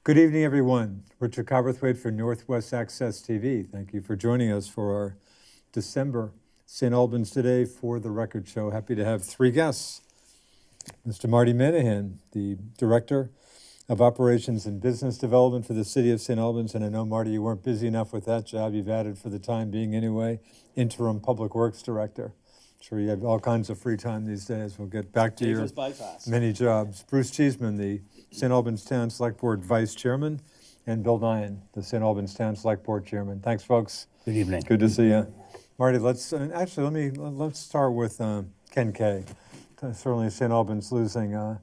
Good evening, everyone. Richard Cowperthwait for Northwest Access TV. Thank you for joining us for our December St. Albans Today For the Record show. Happy to have three guests. Mr. Marty Manahan, the Director of Operations and Business Development for the City of St. Albans. And I know, Marty, you weren't busy enough with that job. You've added for the time being anyway, Interim Public Works Director. Sure, you have all kinds of free time these days. We'll get back to your many jobs. Bruce Cheeseman, the St. Albans Town Select Board Vice Chairman, and Bill Nihan, the St. Albans Town Select Board Chairman. Thanks, folks. Good evening. Good to see you. Marty, let's start with Ken Kay. Certainly St. Albans losing a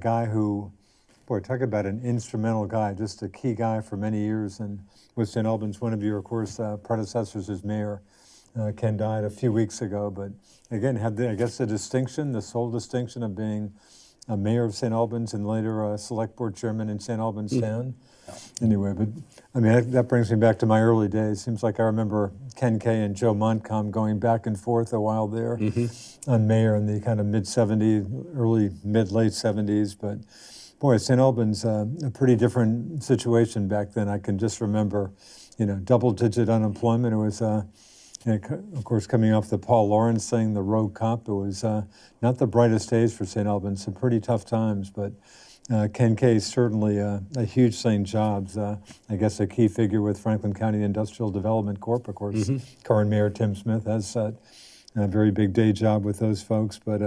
guy who, boy, talk about an instrumental guy, just a key guy for many years, and with St. Albans, one of your, of course, predecessors as mayor. Ken died a few weeks ago, but again, had the distinction, the sole distinction of being a mayor of St. Albans and later a select board chairman in St. Albans Town. Anyway, but I mean, that brings me back to my early days. Seems like I remember Ken Kay and Joe Montcalm going back and forth a while there on mayor in the kind of mid-late 70s. But boy, St. Albans, a pretty different situation back then. I can just remember, double-digit unemployment. It was, of course, coming off the Paul Lawrence thing, the rogue cop. It was not the brightest days for St. Albans, some pretty tough times, but Ken Kay certainly a huge St. Jobs, I guess a key figure with Franklin County Industrial Development Corp. Of course, current Mayor Tim Smith has a very big day job with those folks, but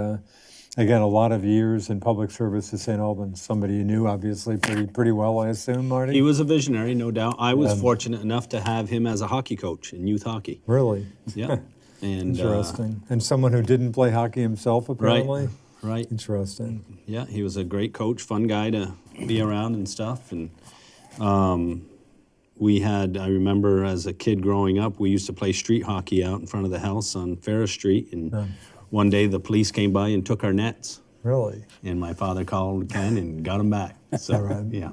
again, a lot of years in public service to St. Albans. Somebody you knew, obviously, pretty well, I assume, Marty? He was a visionary, no doubt. I was fortunate enough to have him as a hockey coach in youth hockey. Really? Yeah. And interesting. And someone who didn't play hockey himself, apparently? Right. Interesting. Yeah, he was a great coach, fun guy to be around and stuff. And I remember as a kid growing up, we used to play street hockey out in front of the house on Ferris Street. And one day the police came by and took our nets. Really? And my father called Ken and got him back. So, yeah.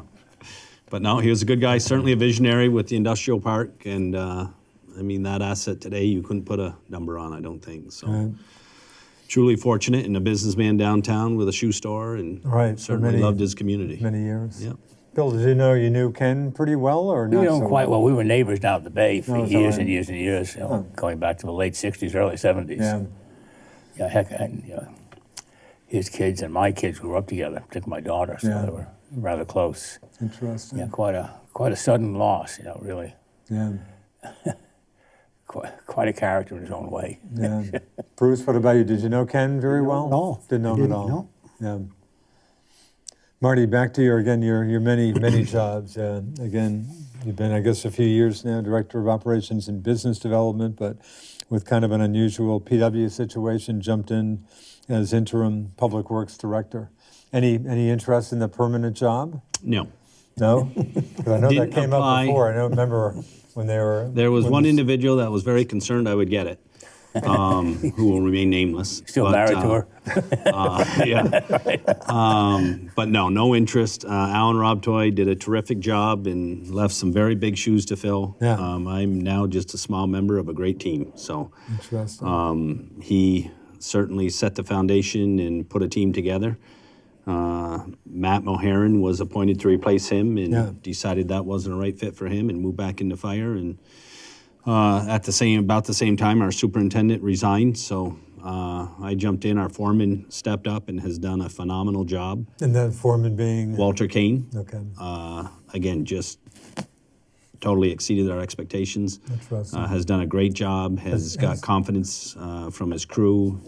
But no, he was a good guy, certainly a visionary with the industrial park. And that asset today, you couldn't put a number on, I don't think. So truly fortunate, and a businessman downtown with a shoe store, and certainly loved his community. Many years. Yeah. Bill, did you know you knew Ken pretty well, or not? We knew him quite well. We were neighbors down at the Bay for years and years and years, going back to the late 60s, early 70s. Yeah, heck, and his kids and my kids grew up together, particularly my daughter, so they were rather close. Interesting. Yeah, quite a sudden loss, really. Yeah. Quite a character in his own way. Yeah. Bruce, what about you? Did you know Ken very well? No. Didn't know him at all? No. Yeah. Marty, back to your many jobs. Again, you've been, I guess, a few years now, Director of Operations and Business Development, but with kind of an unusual PW situation, jumped in as Interim Public Works Director. Any interest in the permanent job? No. No? Because I know that came up before. I remember when they were... There was one individual that was very concerned I would get it, who will remain nameless. Still married to her? Yeah. But no interest. Alan Robtoy did a terrific job and left some very big shoes to fill. Yeah. I'm now just a small member of a great team. So Interesting. he certainly set the foundation and put a team together. Matt Moharan was appointed to replace him, and decided that wasn't a right fit for him, and moved back into fire. And about the same time, our superintendent resigned, so I jumped in. Our foreman stepped up and has done a phenomenal job. And that foreman being? Walter Kane. Okay. Again, just totally exceeded our expectations. Interesting. Has done a great job. Has got confidence from his crew,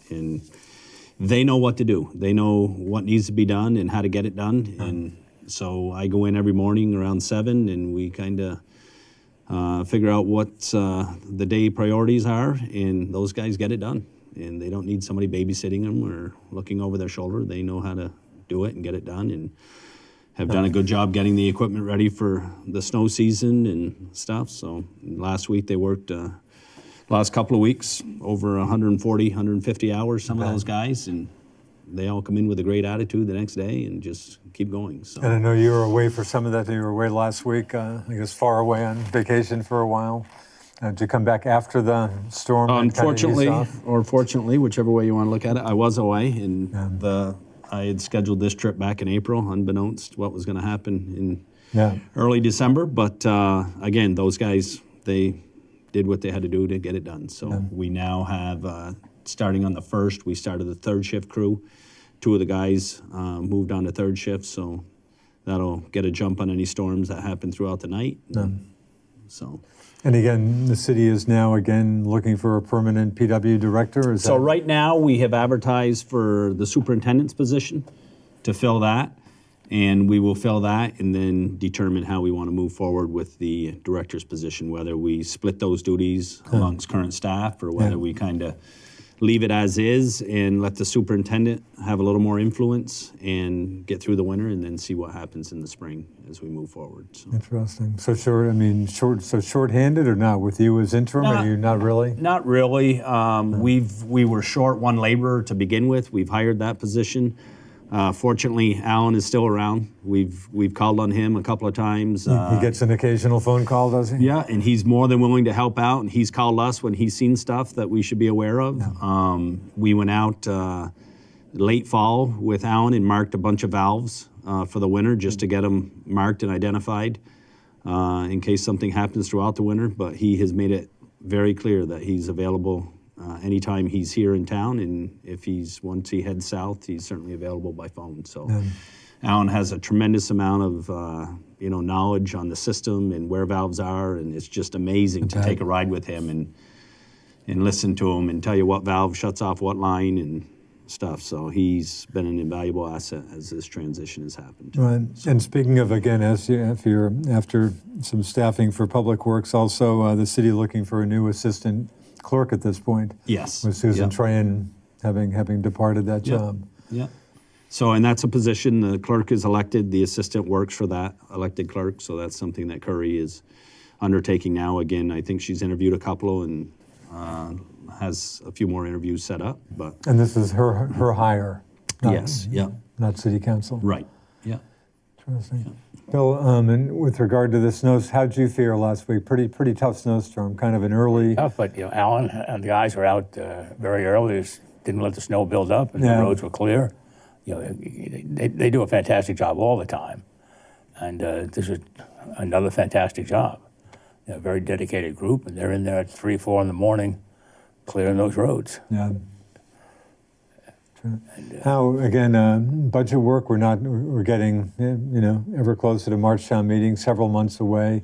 and they know what to do. They know what needs to be done and how to get it done. And so I go in every morning around 7, and we kind of figure out what the day priorities are, and those guys get it done. And they don't need somebody babysitting them or looking over their shoulder. They know how to do it and get it done, and have done a good job getting the equipment ready for the snow season and stuff. So last week they worked last couple of weeks, over 140, 150 hours, some of those guys, and they all come in with a great attitude the next day and just keep going. So. And I know you were away for some of that. You were away last week, I guess far away on vacation for a while. Did you come back after the storm? Unfortunately, or fortunately, whichever way you want to look at it, I was away, and I had scheduled this trip back in April, unbeknownst what was going to happen in Yeah. early December. But again, those guys, they did what they had to do to get it done. So we now have, starting on the 1st, we started the 3rd shift crew. 2 of the guys moved on to 3rd shift, so that'll get a jump on any storms that happen throughout the night. So. And again, the city is now again looking for a permanent PW director? So right now, we have advertised for the superintendent's position to fill that, and we will fill that and then determine how we want to move forward with the director's position, whether we split those duties amongst current staff or whether we kind of leave it as is and let the superintendent have a little more influence and get through the winter and then see what happens in the spring as we move forward. So. Interesting. So short-handed or not? With you as interim, or you not really? Not really. We were short one laborer to begin with. We've hired that position. Fortunately, Alan is still around. We've called on him a couple of times. He gets an occasional phone call, does he? Yeah, and he's more than willing to help out, and he's called us when he's seen stuff that we should be aware of. Yeah. We went out late fall with Alan and marked a bunch of valves for the winter just to get them marked and identified in case something happens throughout the winter. But he has made it very clear that he's available anytime he's here in town, and once he heads south, he's certainly available by phone. So Alan has a tremendous amount of knowledge on the system and where valves are, and it's just amazing to take a ride with him and listen to him and tell you what valve shuts off what line and stuff. So he's been an invaluable asset as this transition has happened. Right. And speaking of, again, after some staffing for Public Works, also the city looking for a new assistant clerk at this point. Yes. With Susan Trahan having departed that job. Yeah. So, and that's a position, the clerk is elected, the assistant works for that elected clerk, so that's something that Curry is undertaking now. Again, I think she's interviewed a couple and has a few more interviews set up. And this is her hire? Yes, yeah. Not city council? Right, yeah. Interesting. Yeah. Bill, and with regard to the snows, how'd you fare last week? Pretty tough snowstorm, kind of an early... Tough, but Alan and the guys were out very early, didn't let the snow build up, and the roads were clear. They do a fantastic job all the time, and this is another fantastic job. They're a very dedicated group, and they're in there at 3, 4 in the morning, clearing those roads. Yeah. How, again, budget work, we're getting, ever closer to March town meeting, several months away.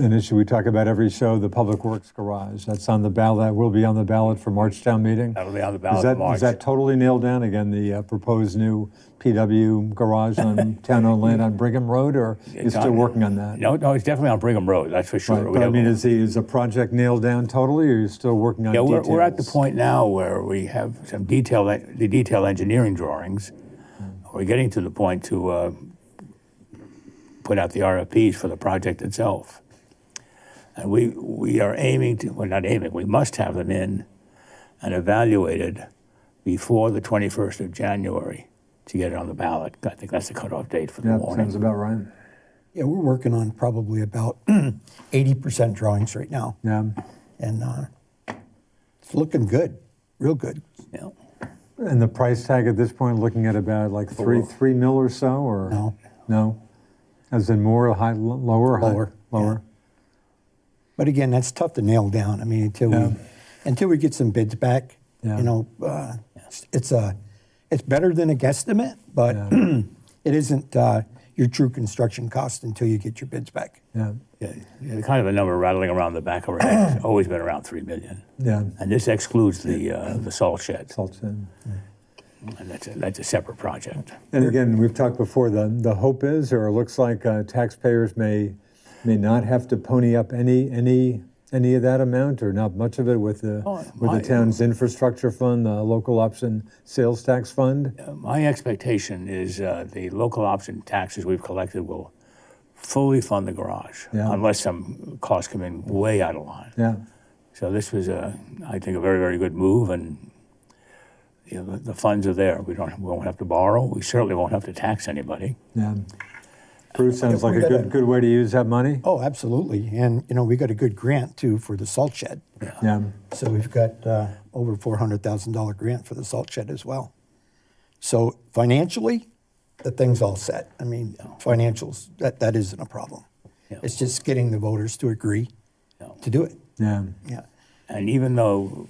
An issue we talk about every show, the Public Works Garage. That's on the ballot, will be on the ballot for March town meeting. That'll be on the ballot for March. Is that totally nailed down? Again, the proposed new PW garage on town-owned land on Brigham Road, or you're still working on that? No, it's definitely on Brigham Road, that's for sure. Right, but I mean, is the project nailed down totally, or you're still working on details? We're at the point now where we have some detailed engineering drawings. We're getting to the point to put out the RFPs for the project itself. And we are aiming to, well, not aiming, we must have them in and evaluated before the 21st of January to get it on the ballot. I think that's the cutoff date for the warning. Sounds about right. Yeah, we're working on probably about 80% drawings right now. Yeah. And it's looking good, real good. Yeah. And the price tag at this point, looking at about like three mil or so, or? No. No? As in more, lower? Lower. Lower. Yeah. But again, that's tough to nail down. I mean, until we get some bids back, it's better than a guesstimate, but it isn't your true construction cost until you get your bids back. Yeah. Yeah, kind of a number rattling around the back of our head has always been around $3 million. Yeah. And this excludes the salt shed. Salt shed. And that's a separate project. And again, we've talked before, the hope is, or it looks like taxpayers may not have to pony up any of that amount, or not much of it, with the town's infrastructure fund, the local option sales tax fund. My expectation is the local option taxes we've collected will fully fund the garage, unless some costs come in way out of line. Yeah. So this was, I think, a very, very good move, and the funds are there. We won't have to borrow. We certainly won't have to tax anybody. Yeah. Bruce, sounds like a good way to use that money. Oh, absolutely. And, we got a good grant, too, for the salt shed. Yeah. So we've got over $400,000 grant for the salt shed as well. So financially, the thing's all set. I mean, financials, that isn't a problem. Yeah. It's just getting the voters to agree to do it. Yeah. Yeah. And even though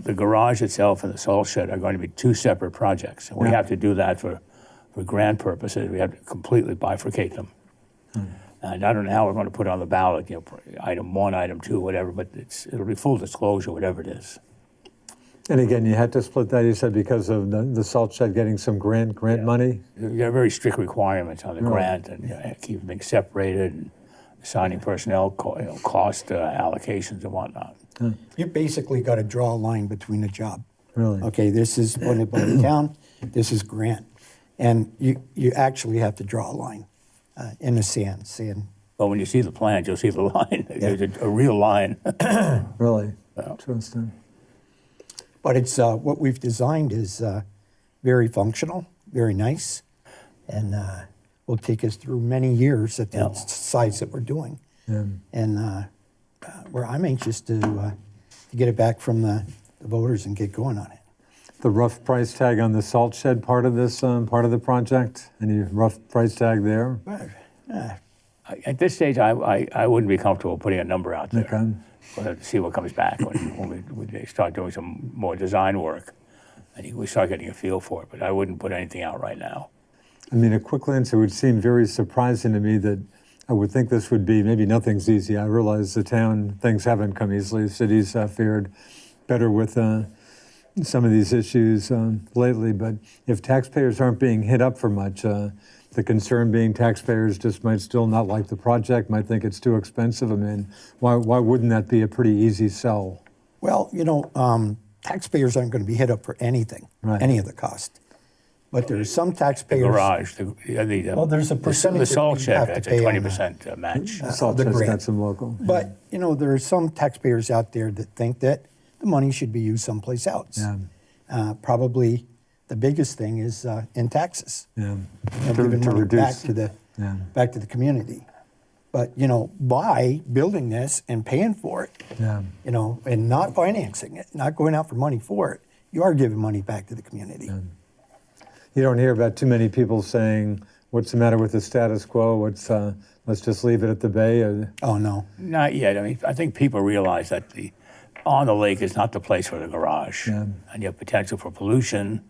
the garage itself and the salt shed are going to be two separate projects, and we have to do that for grant purposes. We have to completely bifurcate them. And I don't know how we're going to put it on the ballot, item 1, item 2, whatever, but it'll be full disclosure, whatever it is. And again, you had to split that, you said, because of the salt shed getting some grant money? There are very strict requirements on the grant, and keep things separated, and assigning personnel cost allocations and whatnot. You basically got to draw a line between a job. Really? Okay, this is funded by the town, this is grant. And you actually have to draw a line in the sand, saying, But when you see the plans, you'll see the line. There's a real line. Really? Yeah. Interesting. but it's what we've designed is very functional, very nice, and will take us through many years at the size that we're doing. Yeah. And where I'm anxious to get it back from the voters and get going on it. The rough price tag on the salt shed part of this, part of the project? Any rough price tag there? At this stage, I wouldn't be comfortable putting a number out there. Okay. We'll have to see what comes back when we start doing some more design work. I think we start getting a feel for it, but I wouldn't put anything out right now. I mean, a quick glance, it would seem very surprising to me that I would think this would be, maybe nothing's easy. I realize the town, things haven't come easily. The city's fared better with some of these issues lately, but if taxpayers aren't being hit up for much, the concern being taxpayers just might still not like the project, might think it's too expensive. I mean, why wouldn't that be a pretty easy sell? Well, taxpayers aren't going to be hit up for anything, Right. any of the cost. But there's some taxpayers. Garage. Well, there's a percentage The salt that you shed, have to that's a pay on 20% match. Salt the shed's grant. got some local. But, there are some taxpayers out there that think that the money should be used someplace else. Yeah. Probably the biggest thing is in taxes. Yeah. And giving money back to the community. But, by building this and paying for it, Yeah. and not financing it, not going out for money for it, you are giving money back to the community. You don't hear about too many people saying, what's the matter with the status quo? Let's just leave it at the bay? Oh, no. Not yet. I mean, I think people realize that on the lake is not the place for the garage. Yeah. And you have potential for pollution,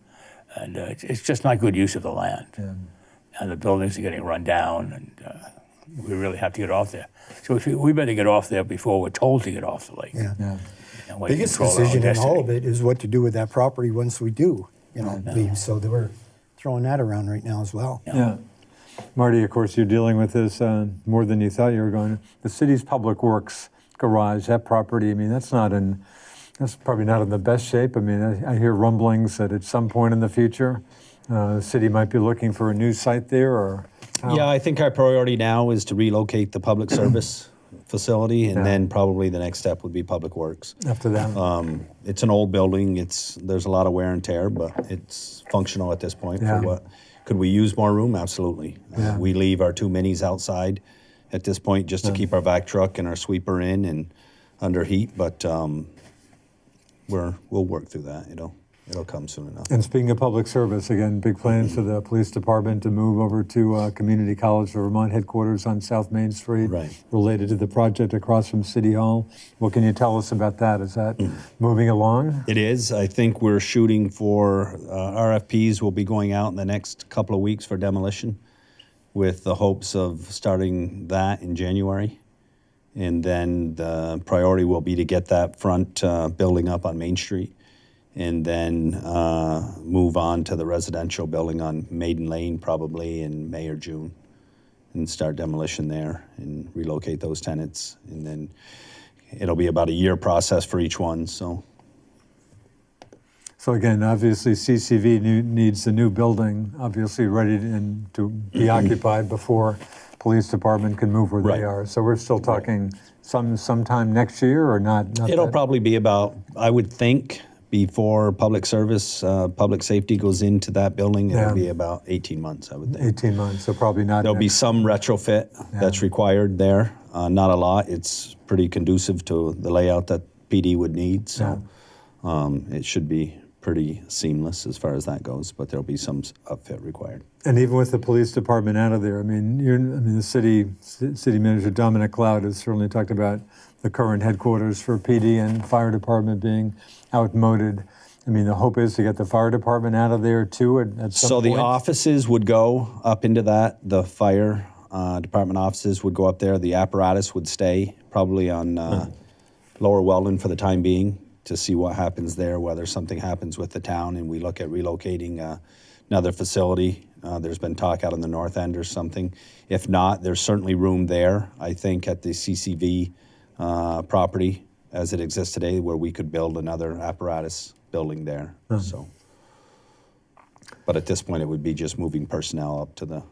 and it's just not good use of the land. Yeah. And the buildings are getting run down, and we really have to get off there. So we better get off there before we're told to get off the lake. Yeah. Yeah. And we Biggest control our own decision in all destiny. of it is what to do with that property once we do, leave. So they were throwing that around right now as well. Yeah. Marty, of course, you're dealing with this more than you thought you were going to. The city's public works garage, that property, I mean, that's probably not in the best shape. I mean, I hear rumblings that at some point in the future, the city might be looking for a new site there, or how? Yeah, I think our priority now is to relocate the public service facility, and then probably the next step would be public works. After that. It's an old building. There's a lot of wear and tear, but it's functional at this point. Yeah. For what could we use more room? Absolutely. Yeah. We leave our 2 minis outside at this point just to keep our vac truck and our sweeper in and under heat, but we'll work through that. It'll come soon enough. And speaking of public service, again, big plans for the police department to move over to Community College of Vermont headquarters on South Main Street, Right. related to the project across from City Hall. What can you tell us about that? Is that moving along? It is. I think we're shooting for RFPs will be going out in the next couple of weeks for demolition, with the hopes of starting that in January. And then the priority will be to get that front building up on Main Street, and then move on to the residential building on Maiden Lane probably in May or June, and start demolition there and relocate those tenants. And then it'll be about a year process for each one. So again, obviously CCV needs a new building, obviously ready to be occupied before police department can move where Right. they are. So we're still talking sometime next year, or not it'll that- probably be about, I would think, before public service, public safety goes into that building, Yeah. it'll be about 18 months, I would think. 18 months, so probably not. There'll be next- some retrofit that's required there, not a lot. It's pretty conducive to the layout that PD would need, so it should be pretty seamless as far as that goes, but there'll be some upfit required. And even with the police department out of there, I mean, the city manager Dominic Cloud has certainly talked about the current headquarters for PD and fire department being outmoded. I mean, the hope is to get the fire department out of there too at some So point. the offices would go up into that. The fire department offices would go up there. The apparatus would stay probably on Lower Weldon for the time being to see what happens there, whether something happens with the town and we look at relocating another facility. There's been talk out on the north end or something. If not, there's certainly room there, I think, at the CCV property as it exists today where we could build another apparatus building there. So, but at this point, it would be just moving personnel up to the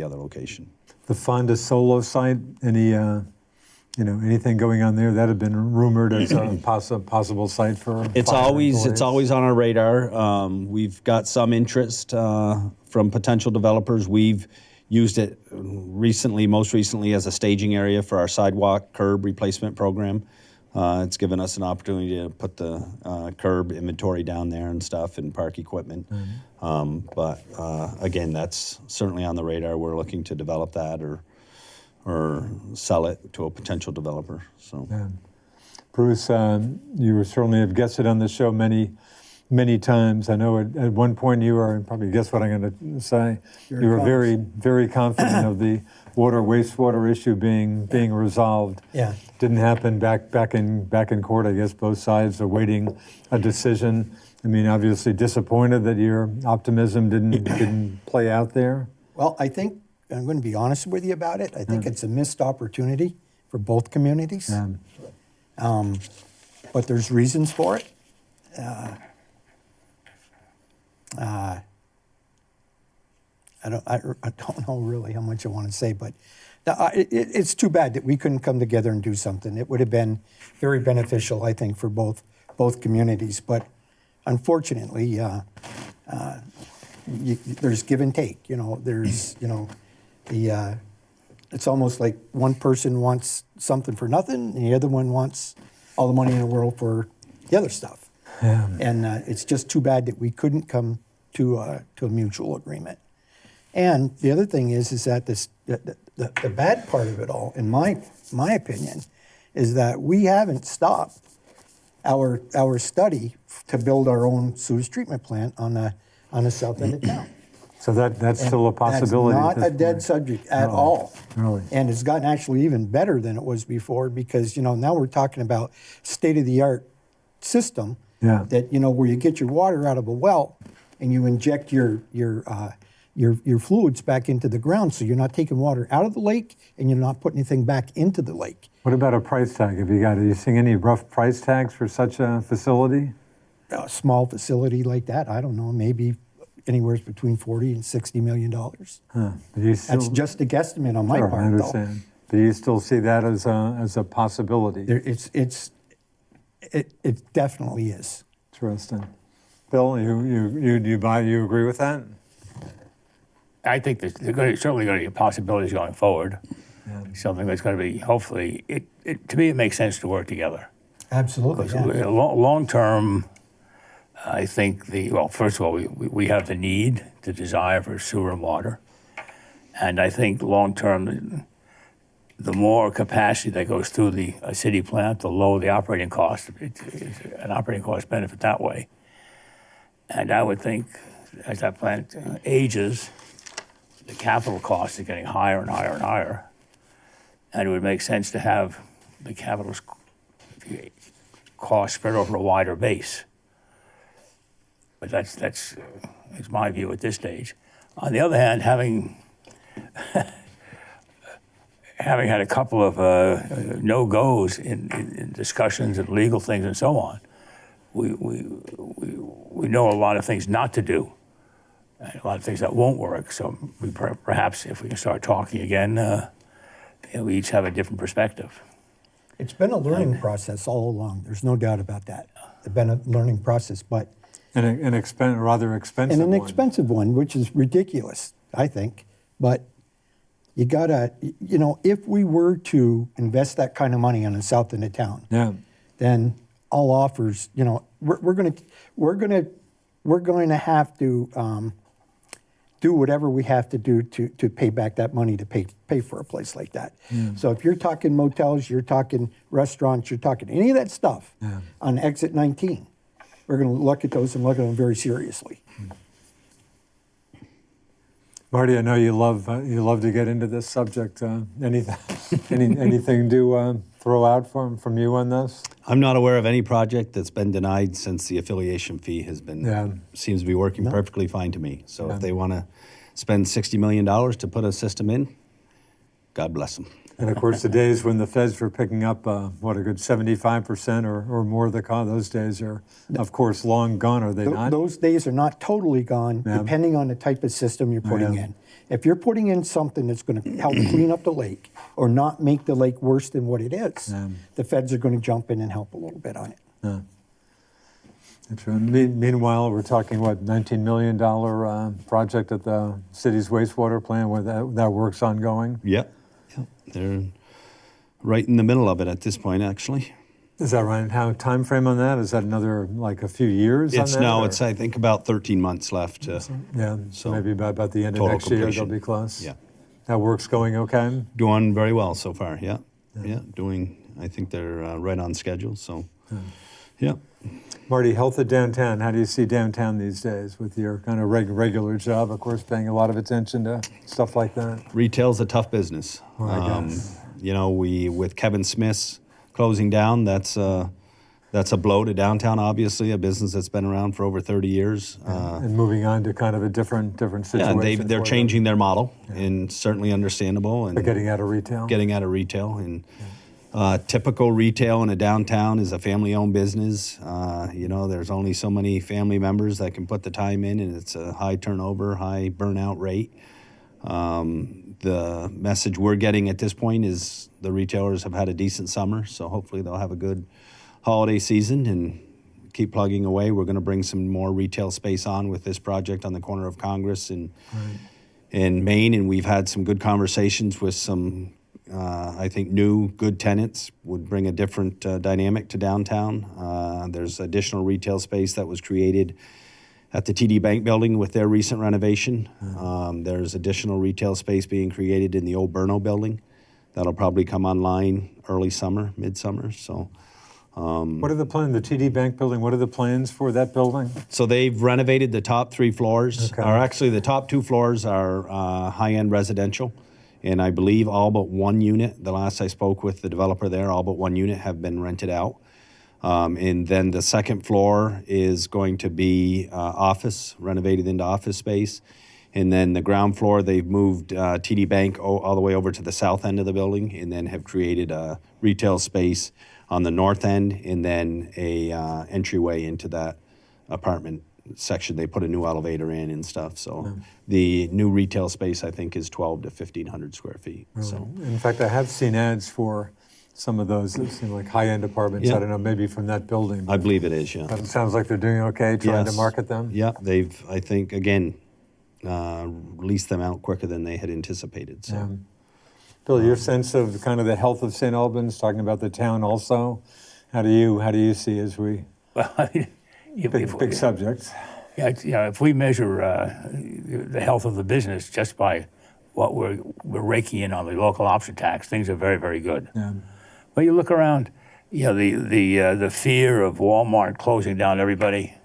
other location. The Fonda Solo site, anything going on there? That had been rumored as a possible site for It's fire always employees. on our radar. We've got some interest from potential developers. We've used it most recently as a staging area for our sidewalk curb replacement program. It's given us an opportunity to put the curb inventory down there and stuff and park equipment. But again, that's certainly on the radar. We're looking to develop that or sell it to a potential developer. So, Yeah. Bruce, you certainly have guessed it on the show many times. I know at one point you were, probably guess what I'm going to say, you were very, very confident of the wastewater issue being resolved. Yeah. Didn't happen back in court. I guess both sides are waiting a decision. I mean, obviously disappointed that your optimism didn't play out there. Well, I think, I'm going to be honest with you about it, I think it's a missed opportunity for both communities. But there's reasons for it. I don't know really how much I want to say, but it's too bad that we couldn't come together and do something. It would have been very beneficial, I think, for both communities. But unfortunately, there's give and take. There's it's almost like one person wants something for nothing, and the other one wants all the money in the world for the other stuff. Yeah. And it's just too bad that we couldn't come to a mutual agreement. And the other thing is that the bad part of it all, in my opinion, is that we haven't stopped our study to build our own sewage treatment plant on the south end of town. So that's still a possibility. That's at not a this dead point. subject at Really? all. Really? And it's gotten actually even better than it was before because now we're talking about state-of-the-art system. Yeah. That where you get your water out of a well and you inject your fluids back into the ground, so you're not taking water out of the lake and you're not putting anything back into the lake. What about a price tag? Are you seeing any rough price tags for such a facility? A small facility like that, I don't know, maybe anywhere between $40 and $60 million. Huh. Do you still, That's just a guestimate on my sure, part, I understand. Do you still see that as a possibility? though. It definitely is. Interesting. Bill, you agree with that? I think there's certainly going to be possibilities going forward. Something that's going to be, hopefully, to me, it makes sense to work together. Absolutely. Yeah. Long term, I think first of all, we have the need, the desire for sewer and water. And I think long term, the more capacity that goes through a city plant, the lower the operating cost. It's an operating cost benefit that way. And I would think as that plant ages, the capital costs are getting higher and higher and higher. And it would make sense to have the capital cost spread over a wider base. But that's my view at this stage. On the other hand, having had a couple of no-goes in discussions and legal things and so on, we know a lot of things not to do, and a lot of things that won't work. So perhaps if we can start talking again, we each have a different perspective. It's been a learning process all along. There's no doubt about that. It's been a learning process, but An rather expensive and an one. expensive one, which is ridiculous, I think. But you gotta, if we were to invest that kind of money on the south end of town, Yeah. then all offers, you know, we're going to have to do whatever we have to do to pay back that money to pay for a place like that. So if you're talking motels, you're talking restaurants, you're talking any of that stuff on exit 19, we're going to look at those and look at them very seriously. Marty, I know you love to get into this subject. Anything to throw out from you on this? I'm not aware of any project that's been denied since the affiliation fee has been, seems to be working perfectly fine to me. So if they want to spend $60 million to put a system in, God bless them. And of course, the days when the feds were picking up, a good 75% or more of the cost, those days are, of course, long gone, are they not? Those days are not totally gone, depending on the type of system you're putting in. If you're putting in something that's going to help clean up the lake or not make the lake worse than what it is, the feds are going to jump in and help a little bit on it. That's right. Meanwhile, we're talking, $19 million project at the city's wastewater plant where that work's ongoing? Yep. They're right in the middle of it at this point, actually. Is that right? And how time frame on that? Is that another, a few years on that? It's I think about 13 months left. So maybe about the end of total next year completion. they'll be close? Yeah. That work's going okay? Doing very well so far, yeah. I think they're right on schedule, so, yeah. Marty, health of downtown. How do you see downtown these days with your kind of regular job, of course, paying a lot of attention to stuff like that? Retail's a tough business. I guess. With Kevin Smith's closing down, that's a blow to downtown, obviously, a business that's been around for over 30 years. And moving on to kind of a different situation. Yeah, they're changing their model, and certainly understandable. And but getting out of retail? Getting out of retail. And typical retail in a downtown is a family-owned business. There's only so many family members that can put the time in, and it's a high turnover, high burnout rate. The message we're getting at this point is the retailers have had a decent summer, so hopefully they'll have a good holiday season and keep plugging away. We're going to bring some more retail space on with this project on the corner of Congress in Maine, and we've had some good conversations with some I think new good tenants would bring a different dynamic to downtown. There's additional retail space that was created at the TD Bank building with their recent renovation. There's additional retail space being created in the old Burno building. That'll probably come online early summer, midsummer. So, what are the plans? The TD Bank building. What are the plans for that building? So they've renovated the top 3 floors. Okay. Or actually, the top 2 floors are high-end residential. And I believe all but one unit, the last I spoke with the developer there, all but one unit have been rented out. And then the second floor is going to be office, renovated into office space. And then the ground floor, they've moved TD Bank all the way over to the south end of the building, and then have created a retail space on the north end, and then a entryway into that apartment section. They put a new elevator in and stuff. So the new retail space, I think, is 12 to 1,500 square feet. Really? So In fact, I have seen ads for some of those that seem like high-end apartments. Yeah. I don't know, maybe from that building. I believe it is, yeah. But it sounds like they're doing okay, trying to Yes. market them. Yeah, they've, I think, again, released them out quicker than they had anticipated. So. Yeah. Bill, your sense of kind of the health of St. Albans, talking about the town also, how do you see as we Well, big subject? Yeah, if we measure the health of the business just by what we're raking in on the local option tax, things are very, very good. Yeah. But you look around, the fear of Walmart closing down everybody,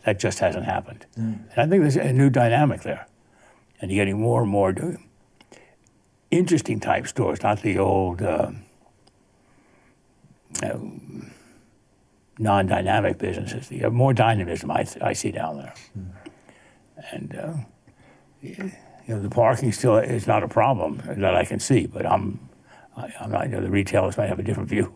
that just hasn't happened. And I think there's a new dynamic there, and you're getting more and more interesting type stores, not the old non-dynamic businesses. You have more dynamism I see down there. And the parking still is not a problem that I can see, but I'm not, the retailers might have a different view.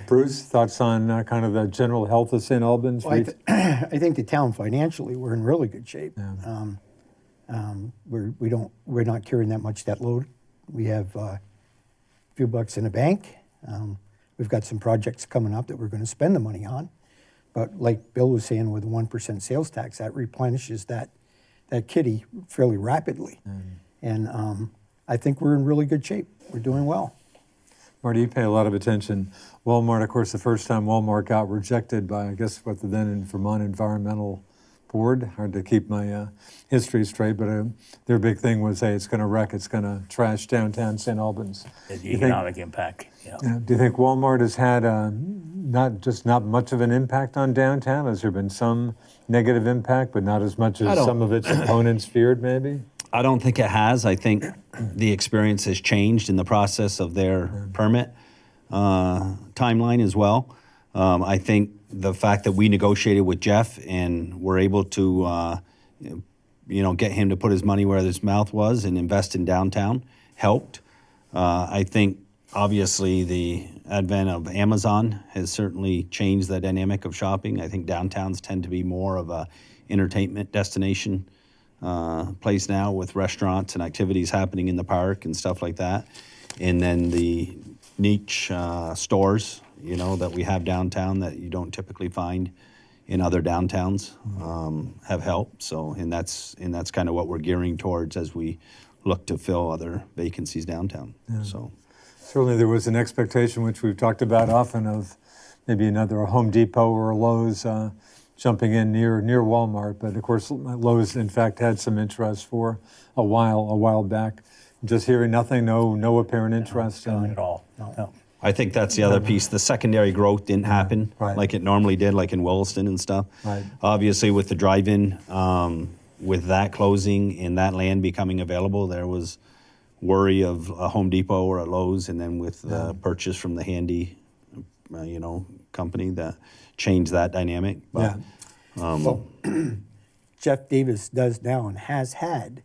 Bruce, thoughts on kind of the general health of St. Albans? Well, I think the town financially, we're in really good shape. We're not carrying that much debt load. We have a few bucks in the bank. We've got some projects coming up that we're going to spend the money on. But like Bill was saying, with 1% sales tax, that replenishes that kitty fairly rapidly. And I think we're in really good shape. We're doing well. Marty, you pay a lot of attention. Walmart, of course, the first time Walmart got rejected by, I guess, what the then in Vermont Environmental Board. Hard to keep my history straight, but their big thing was, hey, it's going to wreck, it's going to trash downtown St. Albans. The economic impact. Yeah. Do you think Walmart has had not much of an impact on downtown? Has there been some negative impact, but not as much as some of its opponents feared, maybe? I don't think it has. I think the experience has changed in the process of their permit timeline as well. I think the fact that we negotiated with Jeff and were able to, get him to put his money where his mouth was and invest in downtown helped. I think obviously the advent of Amazon has certainly changed the dynamic of shopping. I think downtowns tend to be more of a entertainment destination place now, with restaurants and activities happening in the park and stuff like that. And then the niche stores, that we have downtown that you don't typically find in other downtowns have helped. So, and that's kind of what we're gearing towards as we look to fill other vacancies downtown. Yeah. So, certainly there was an expectation, which we've talked about often, of maybe another Home Depot or a Lowe's jumping in near Walmart. But of course, Lowe's in fact had some interest for a while back. Just hearing nothing, no apparent interest Not at all. No. I think that's the other piece. The secondary growth didn't happen like it normally did, like in Williston and stuff. Right. Obviously, with the drive-in, with that closing and that land becoming available, there was worry of a Home Depot or a Lowe's, and then with the purchase from the Handy, company, that changed that dynamic. But, Jeff Davis does now and has had,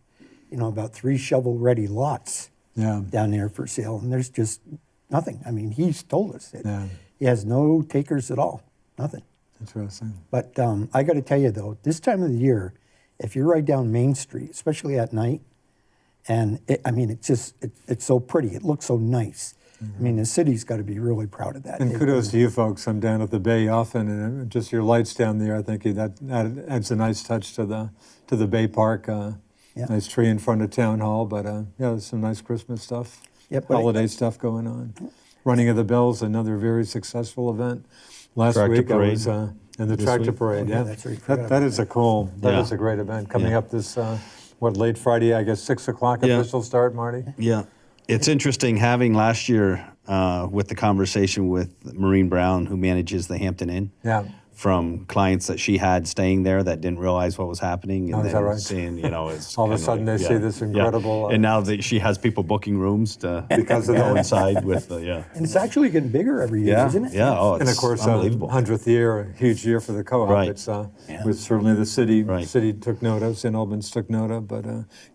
about 3 shovel-ready lots down there for sale, and there's just nothing. I mean, he's told us that he has no takers at all, nothing. Interesting. But I got to tell you, though, this time of the year, if you're right down Main Street, especially at night, and it's so pretty. It looks so nice. I mean, the city's got to be really proud of that. And kudos to you folks. I'm down at the Bay often, and just your lights down there, I think that adds a nice touch to the Bay Park. Nice tree in front of Town Hall, but there's some nice Christmas stuff, holiday stuff going on. Running of the Bells, another very successful event. Last week I was in the Tractor Parade. That's right. That is a great event coming up this late Friday, I guess 6 o'clock official start, Marty. Yeah. It's interesting having last year with the conversation with Maureen Brown, who manages the Hampton Inn, from clients that she had staying there that didn't realize what was happening, and then seeing, it's all of a sudden they see this incredible. And now that she has people booking rooms to because of go inside with the And it's actually getting bigger every year, isn't it? Yeah. Oh, it's and of course, unbelievable. 100th year, a huge year for the co-op. Right. It's with certainly the city. Right. City took note of, St. Albans took note of, but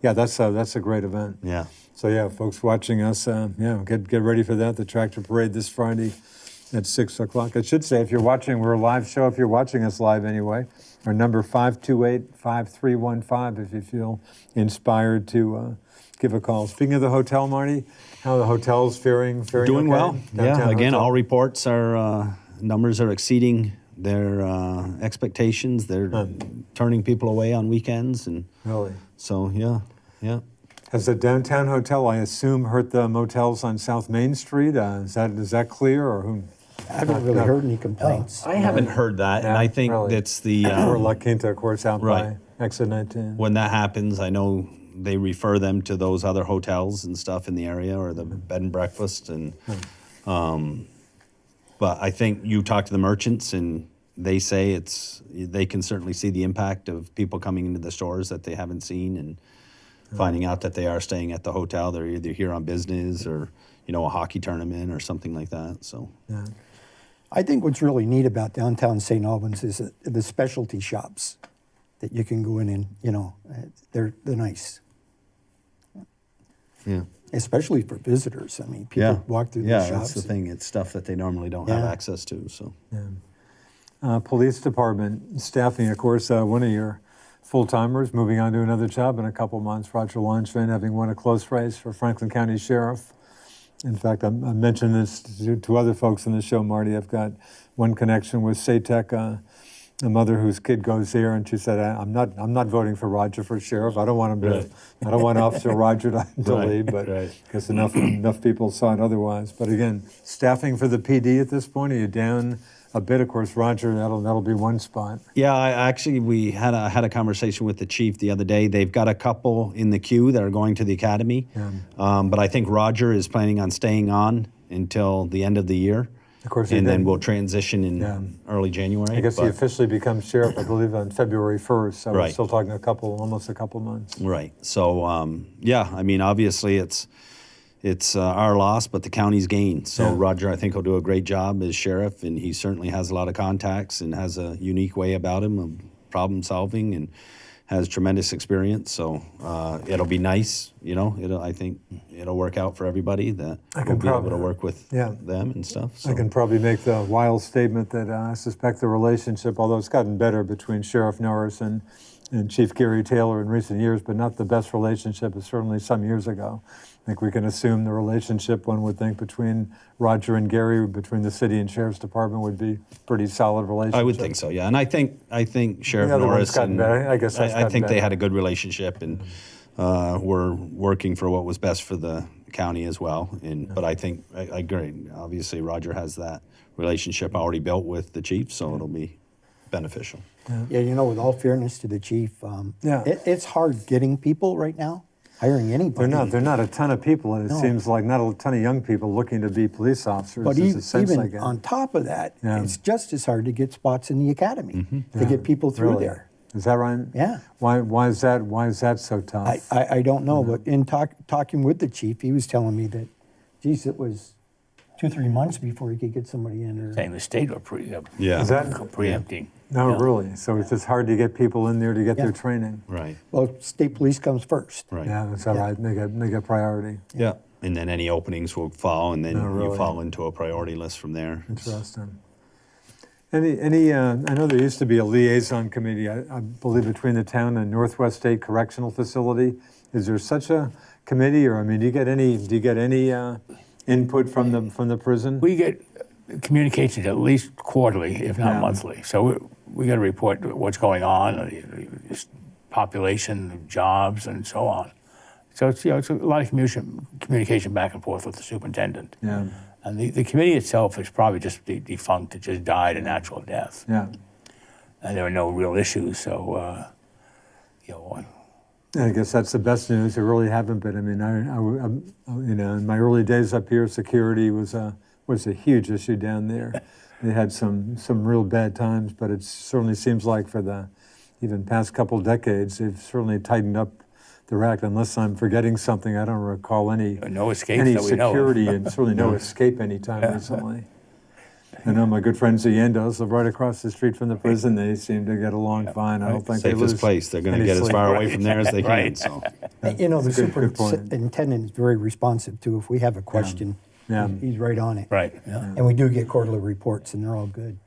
that's a great event. Yeah. So folks watching us, get ready for that. The Tractor Parade this Friday at 6 o'clock. I should say, if you're watching, we're a live show. If you're watching us live anyway, our number 528-5315. If you feel inspired to give a call. Speaking of the hotel, Marty, how are the hotels faring? Doing okay? well. Downtown Again, hotel? all reports are numbers are exceeding their expectations. They're turning people away on weekends, and Really? so yeah. Has the downtown hotel, I assume, hurt the motels on South Main Street? Is that clear, or who? I haven't really heard any complaints. I haven't heard that, and I think really. it's the Or La Quinta, of course, out Right. by Exit 19. when that happens. I know they refer them to those other hotels and stuff in the area, or the bed and breakfast, and but I think you talk to the merchants, and they say they can certainly see the impact of people coming into the stores that they haven't seen, and finding out that they are staying at the hotel. They're either here on business or a hockey tournament or something like that. So I think what's really neat about downtown St. Albans is the specialty shops that you can go in and, they're nice. yeah. Especially for visitors. I mean, people walk through the shops. Yeah, that's the thing. It's stuff that they normally don't have access to. So Police department staffing, of course, one of your full-timers moving on to another job in a couple months. Roger Langevin having won a close race for Franklin County Sheriff. In fact, I mentioned this to other folks in the show, Marty. I've got one connection with SATEC a mother whose kid goes there, and she said, I'm not voting for Roger for sheriff. I don't want him to, Right. I don't want Officer Roger to Right, leave, but right. I guess enough people saw it otherwise. But again, staffing for the PD at this point, are you down a bit? Of course, Roger, that'll be one spot. Yeah, we had a conversation with the chief the other day. They've got a couple in the queue that are going to the academy, but I think Roger is planning on staying on until the end of the year. Of course, and then we'll transition in early January. I guess he but- officially becomes sheriff, I believe, on February 1st. So we're Right. still talking almost a couple months. Right. So yeah, I mean, obviously it's our loss, but the county's gain. So Yeah. Roger, I think, will do a great job as sheriff, and he certainly has a lot of contacts and has a unique way about him of problem solving and has tremendous experience. So it'll be nice, I think it'll work out for everybody that we'll be able to work with them and stuff. So. I can probably make the wild statement that I suspect the relationship, although it's gotten better between Sheriff Norris and Chief Gary Taylor in recent years, but not the best relationship as certainly some years ago. I think we can assume the relationship, one would think, between Roger and Gary, between the city and Sheriff's Department would be pretty solid relationship. I would think so, yeah. And I think Sheriff The other one's Norris gotten and better. I guess that's I gotten think they better. had a good relationship and were working for what was best for the county as well. But I think I agree. Obviously, Roger has that relationship already built with the chief, so it'll be beneficial. Yeah, with all fairness to the chief, Yeah. it's hard getting people right now, hiring anybody. They're not a ton of people, and it seems like not a ton of young people looking to be police officers. But is the sense I even get. on top of that, Yeah. it's just as hard to get spots in the academy to get people through Really? there. Is that right? Yeah. Why is that so tough? I don't know, but in talking with the chief, he was telling me that, geez, it was 2-3 months before he could get somebody in. Or, Saying the state were Yeah. Is that preempting. no, Yeah. really? So it's just hard to get people in there to get their training. Right. well, state police comes first. Right. Yeah, that's all right. They get priority. Yeah. And then any openings will fall, and then No, really. you fall into a priority list from there. Interesting. Any? I know there used to be a liaison committee, I believe, between the town and Northwest State Correctional Facility. Is there such a committee, or I mean, do you get any input from the prison? We get communications at least quarterly, if not monthly. So we got to report what's going on, population, jobs, and so on. So it's a lot of communication back and forth with the superintendent. Yeah. And the committee itself is probably just defunct. It just died a natural death. Yeah. And there were no real issues. So, I guess that's the best news. There really haven't been. I mean, in my early days up here, security was a huge issue down there. They had some real bad times, but it certainly seems like for the even past couple decades, they've certainly tightened up the rack. Unless I'm forgetting something, I don't recall any escapes any that we know of. security and certainly no escape anytime recently. I know my good friends the Yendos live right across the street from the prison. They seem to get along fine. I don't think they lose Safest place. They're going to any get as sleep. far away from there as they can. Right. So. The good point. superintendent is very responsive too. If we have a question, Yeah. he's right on it. right. Yeah. And we do get quarterly reports, and they're all good.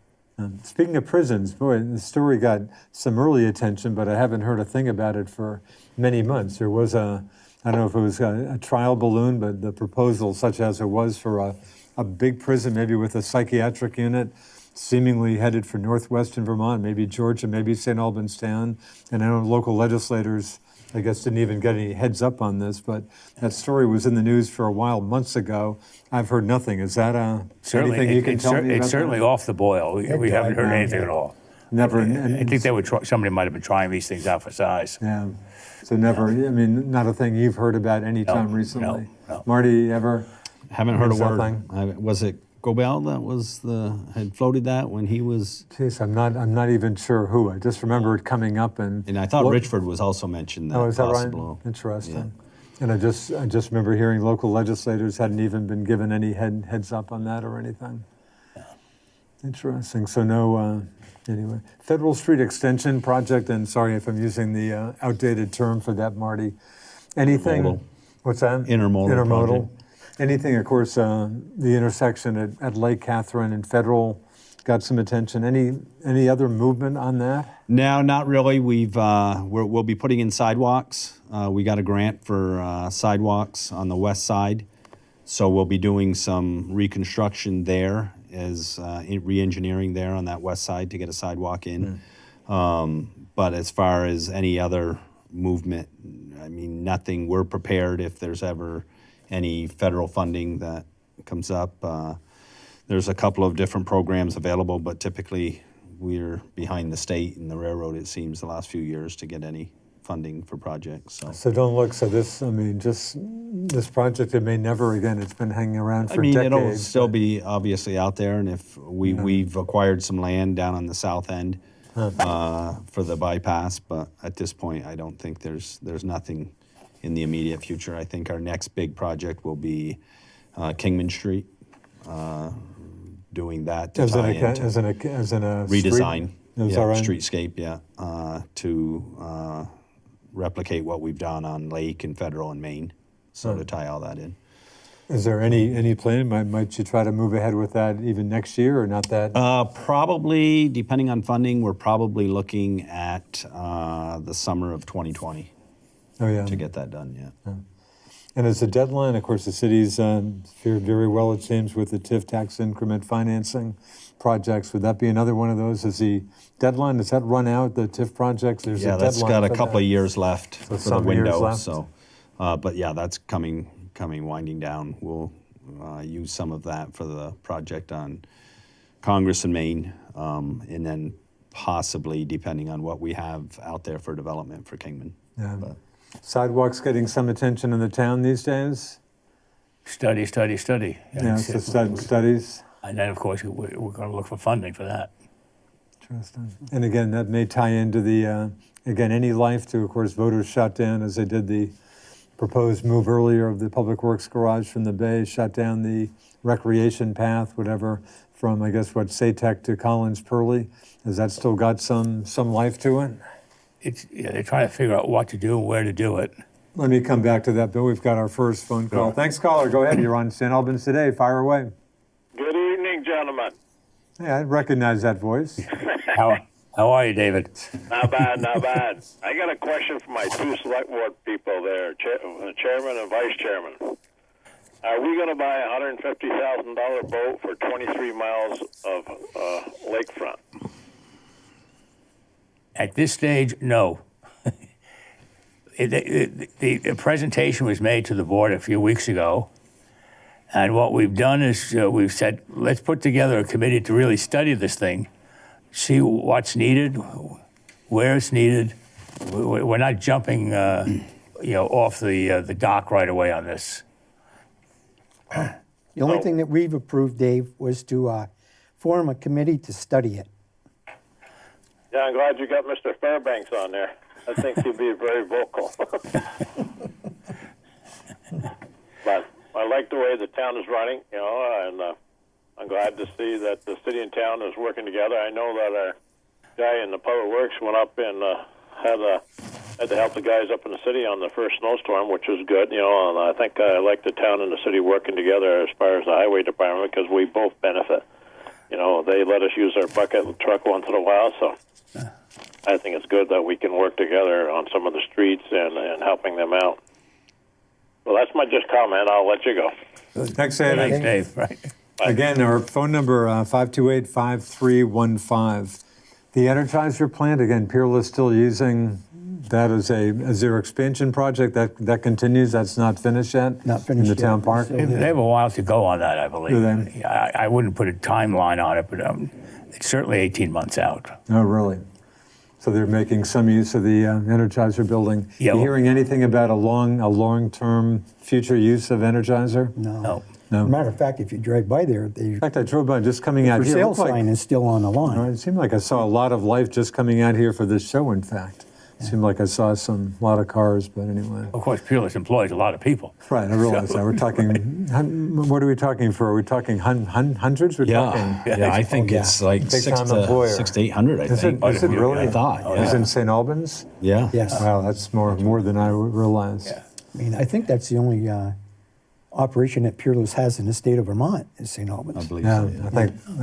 Speaking of prisons, boy, the story got some early attention, but I haven't heard a thing about it for many months. There was I don't know if it was a trial balloon, but the proposal, such as it was for a big prison, maybe with a psychiatric unit, seemingly headed for northwestern Vermont, maybe Georgia, maybe St. Albans town. And I know local legislators, I guess, didn't even get any heads up on this, but that story was in the news for a while, months ago. I've heard nothing. Is that anything you can tell me about It's certainly that? off the boil. We haven't heard anything at all. Never. I think somebody might have been trying these things out for size. Yeah. So never, I mean, not a thing you've heard about any time recently. no. Marty, ever? Haven't heard a word. Something? Was it Gobel that had floated that when he was? Geez, I'm not even sure who. I just remember it coming up and And I thought Richford was also mentioned. That Oh, is that possible. right? Interesting. And I just remember hearing local legislators hadn't even been given any heads up on that or anything. Interesting. So no, anyway. Federal Street Extension Project, and sorry if I'm using the outdated term for that, Marty. Anything? Intermodal. What's that? Intermodal project. Anything, of course, the intersection at Lake Catherine and Federal got some attention. Any other movement on that? No, not really. We'll be putting in sidewalks. We got a grant for sidewalks on the west side, so we'll be doing some reconstruction there as re-engineering there on that west side to get a sidewalk in. But as far as any other movement, I mean, nothing. We're prepared if there's ever any federal funding that comes up. There's a couple of different programs available, but typically we're behind the state and the railroad, it seems, the last few years to get any funding for projects. So don't look, so this, I mean, just this project, it may never again, it's been hanging around for decades. It'll still be obviously out there, and if we've acquired some land down on the south end for the bypass, but at this point, I don't think there's nothing in the immediate future. I think our next big project will be Kingman Street, doing that to tie into as in a redesign, street, is that right? streetscape, to replicate what we've done on Lake and Federal and Main, so to tie all that in. Is there any plan? Might you try to move ahead with that even next year, or not that? Probably, depending on funding, we're probably looking at the summer of 2020 to get that done, And as a deadline, of course, the city's fared very well, it seems, with the TIF tax increment financing projects. Would that be another one of those? Is the deadline, does that run out, the TIF projects? There's a deadline that's got a for couple that. of years left for the some years window. left. So, but yeah, that's winding down. We'll use some of that for the project on Congress and Maine, and then possibly, depending on what we have out there for development for Kingman. Yeah. But, Sidewalks getting some attention in the town these days? Study. Yeah, so studies. And then, of course, we're going to look for funding for that. Interesting. And again, that may tie into the, again, any life to, of course, voters shut down, as they did the proposed move earlier of the Public Works Garage from the Bay, shut down the recreation path, whatever, from, I guess, Saytech to Collins Purley. Has that still got some life to it? They're trying to figure out what to do, where to do it. Let me come back to that, Bill. We've got our first phone call. Sure. Thanks, caller. Go ahead. You're on St. Albans Today. Fire away. Good evening, gentlemen. Yeah, I recognize that voice. How are you, David? Not bad, not bad. I got a question for my two select board people there, chairman and vice chairman. Are we going to buy a $150,000 boat for 23 miles of lakefront? At this stage, no. The presentation was made to the board a few weeks ago, and what we've done is we've said, let's put together a committee to really study this thing, see what's needed, where it's needed. We're not jumping, off the dock right away on this. The only thing that we've approved, Dave, was to form a committee to study it. Yeah, I'm glad you got Mr. Fairbanks on there. I think he'd be very vocal. But I like the way the town is running, and I'm glad to see that the city and town is working together. I know that our guy in the Public Works went up and had to help the guys up in the city on the first snowstorm, which was good, and I think I like the town and the city working together as far as the highway department, because we both benefit. They let us use our bucket truck once in a while, so I think it's good that we can work together on some of the streets and helping them out. Well, that's my just comment. I'll let you go. Thanks, David. Thanks, Dave. Right. Again, our phone number, 528-5315. The Energizer plant, again, Peerless still using that as their expansion project. That continues. That's not finished yet? Not finished in the yet. town park? So- They have a while to go on that, I believe. Do they? I wouldn't put a timeline on it, but it's certainly 18 months out. Oh, really? So they're making some use of the Energizer building. Yeah. You hearing anything about a long-term future use of Energizer? No. No. Matter of fact, if you drive by there, the In fact, I drove by just coming out for here. It sale looked like- sign is still on the line. It seemed like I saw a lot of life just coming out here for this show, in fact. It seemed like I saw a lot of cars, but anyway. Of course, Peerless employs a lot of people. Right, I realize that. We're talking, what are we talking for? Are we talking hundreds? We're talking. I think it's like Big time employer. 600 to 800, I Is think. it really? I thought, Is it in St. Albans? Yeah. Yes. Wow, that's more than I realized. Yeah. I mean, I think that's the only operation that Peerless has in the state of Vermont is St. Albans. I believe Yeah, so, yeah.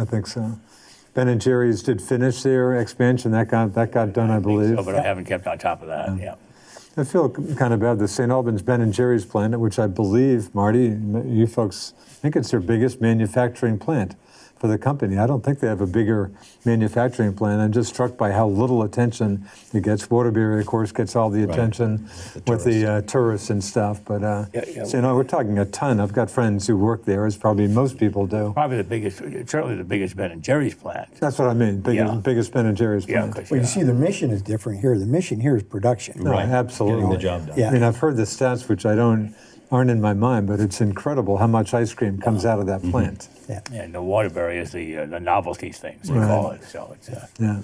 I think so. Ben and Jerry's did finish their expansion. That got done, I believe. But I haven't kept on top of that. Yeah. I feel kind of bad. The St. Albans Ben and Jerry's plant, which I believe, Marty, you folks, I think it's their biggest manufacturing plant for the company. I don't think they have a bigger manufacturing plant. I'm just struck by how little attention it gets. Waterbury, of course, gets all the attention with the tourists and stuff. But so, you know, we're talking a ton. I've got friends who work there, as probably most people do. Probably the biggest, certainly the biggest Ben and Jerry's plant. That's what I mean. Biggest Ben and Jerry's Yeah, plant. 'cause, Well, you see, the mission is different here. The mission here is production. No, absolutely. Getting the job done. Yeah. I mean, I've heard the stats, which aren't in my mind, but it's incredible how much ice cream comes out of that plant. Yeah. Yeah, and the Waterbury is the novelties things they call it. So it's Yeah.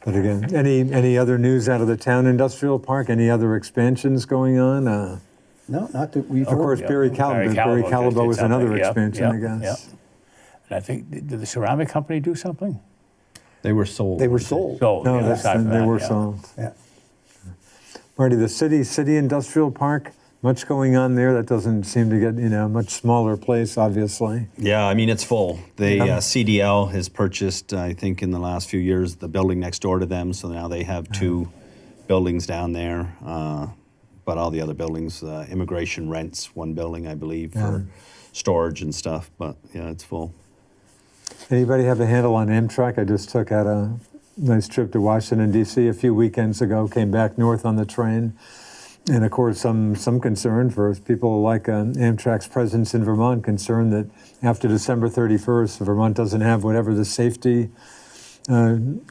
But again, any other news out of the town industrial park? Any other expansions going on? No, not that we've Of course, heard. Barry Callebaut is another expansion, I guess. Yeah. And I think, did the ceramic company do something? They were sold. They were sold. Sold. No, yeah, aside from they that, were yeah. sold. Yeah. Marty, the city industrial park, much going on there. That doesn't seem to get, a much smaller place, obviously. Yeah, I mean, it's full. They CDL has purchased, I think, in the last few years, the building next door to them. So now they have two buildings down there. But all the other buildings, immigration rents one building, I believe, for storage and stuff. But yeah, it's full. Anybody have a handle on Amtrak? I just took out a nice trip to Washington, D.C. a few weekends ago, came back north on the train. And of course, some concern for people like Amtrak's presence in Vermont, concerned that after December 31st, Vermont doesn't have whatever the safety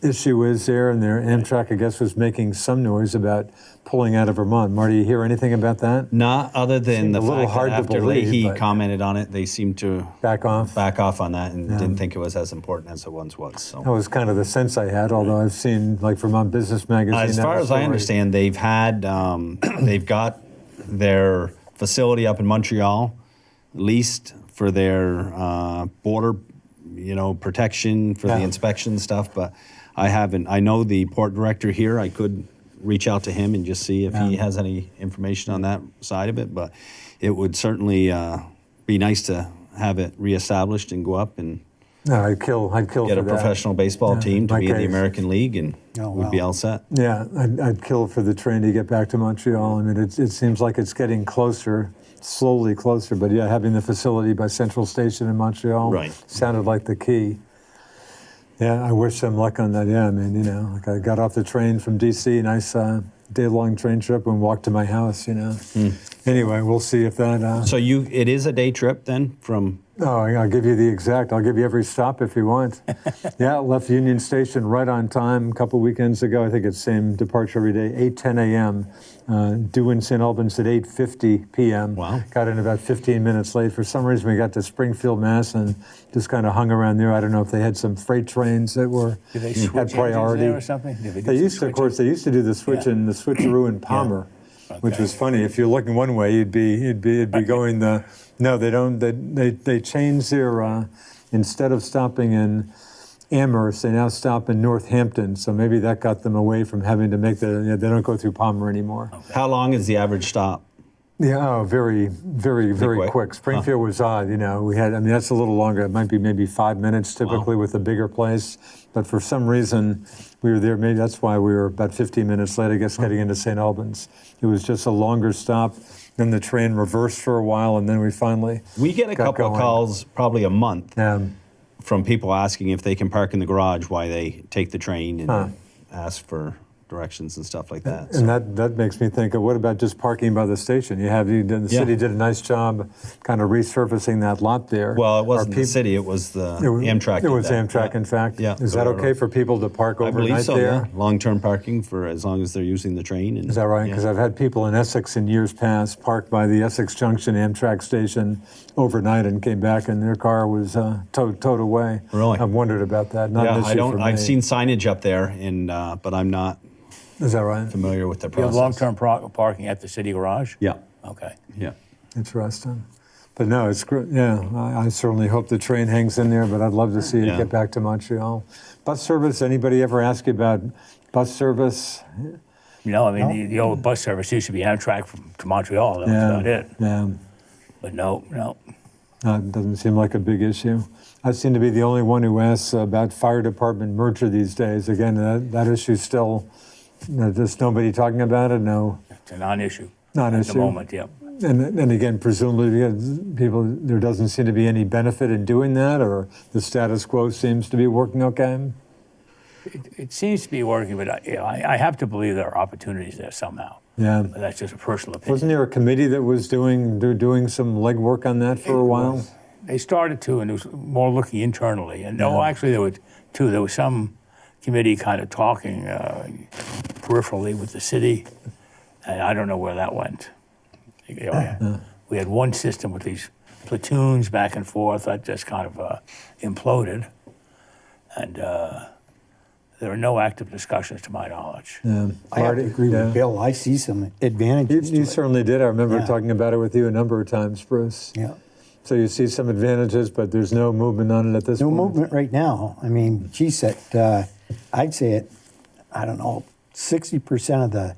issue is there, and Amtrak, I guess, was making some noise about pulling out of Vermont. Marty, you hear anything about that? Not other than the a little fact hard that to after believe, Leahy but- commented on it, they seemed to Back off? back off on that and didn't think it was as important as it once was. So. That was kind of the sense I had, although I've seen, like, Vermont Business Magazine. As have far a as I story. understand, they've had they've got their facility up in Montreal leased for their border, protection for the inspection stuff. But I haven't. I know the port director here. I could reach out to him and just see if he has any information on that side of it. But it would certainly be nice to have it reestablished and go up and No, I'd kill get for a that. professional baseball team to my be in the case. American League, and Oh, we'd be wow. all set. Yeah, I'd kill for the train to get back to Montreal. I mean, it seems like it's getting closer, slowly closer. But yeah, having the facility by Central Station in Montreal Right. sounded like the key. Yeah, I wish them luck on that. Yeah, I mean, like I got off the train from D.C., nice day-long train trip, and walked to my house. Anyway, we'll see if that. So it is a day trip then from. Oh, I'll give you the exact. I'll give you every stop if you want. Yeah, left Union Station right on time a couple weekends ago. I think it's same departure every day, 8:10 a.m. Due in St. Albans at 8:50 p.m. Wow. Got in about 15 minutes late. For some reason, we got to Springfield, Mass, and just kind of hung around there. I don't know if they had some freight trains that Did they had switch engines priority. there or something? Did do They some used to, of course, switching? they used to do the switch in the switcheroo in Palmer, which Okay. was funny. If you're looking one way, you'd be going the. No, they don't. They changed their instead of stopping in Amherst, they now stop in Northampton. So maybe that got them away from having to make they don't go through Palmer anymore. How long is the average stop? Yeah, oh, very, very, very quick. quick. Springfield was odd, we had, that's a little longer. It might be maybe 5 minutes typically with a bigger place. But for some reason, we were there, maybe that's why we were about 15 minutes late, I guess, getting into St. Albans. It was just a longer stop. Then the train reversed for a while, and then we finally We get a got couple of going. calls, probably a month, Um, from people asking if they can park in the garage while they take the train and ask for directions and stuff like that. And that makes me think of what about just parking by the station? The city did a nice job kind of resurfacing that lot there. Well, it Are wasn't the peop- city, it was the It was, Amtrak. It did was that. Amtrak, Yeah. in fact. Yeah. Is that okay for people to park I overnight believe so, there? yeah. Long-term parking for as long as they're using the train. And, Is that right? yeah. Because I've had people in Essex in years past park by the Essex Junction Amtrak station overnight and came back and their car was towed away. Really? I've wondered about that. Not an issue for me. I've seen signage up there, and but I'm not Is that right? familiar with the You have process. long-term parking at the city garage? Yeah, Okay. yeah. Interesting. But no, it's great. Yeah, I certainly hope the train hangs in there, but I'd love to see it Yeah. get back to Montreal. Bus service, anybody ever ask you about bus service? The old bus service used to be Amtrak to Montreal. That was about it. Yeah. But no. It doesn't seem like a big issue. I seem to be the only one who asks about fire department merger these days. Again, that issue's still, just nobody talking about it? No, It's a non-issue. At non-issue. the moment, yeah. and again, presumably because there doesn't seem to be any benefit in doing that, or the status quo seems to be working okay? It seems to be working, but I have to believe there are opportunities there somehow. Yeah. But that's just a personal opinion. Wasn't there a committee that was doing some legwork on that for a while? They started to, and it was more looking internally. And no, actually, there were two. There was some committee kind of talking peripherally with the city, and I don't know where that went. We had one system with these platoons back and forth that just kind of imploded, and there are no active discussions to my knowledge. Yeah. I have to agree with Bill. I see some advantages You to it. certainly did. I remember Yeah. talking about it with you a number of times, Bruce. Yeah. So you see some advantages, but there's no movement on it at this No point? movement right now. I mean, geez, I'd say it, I don't know, 60% of the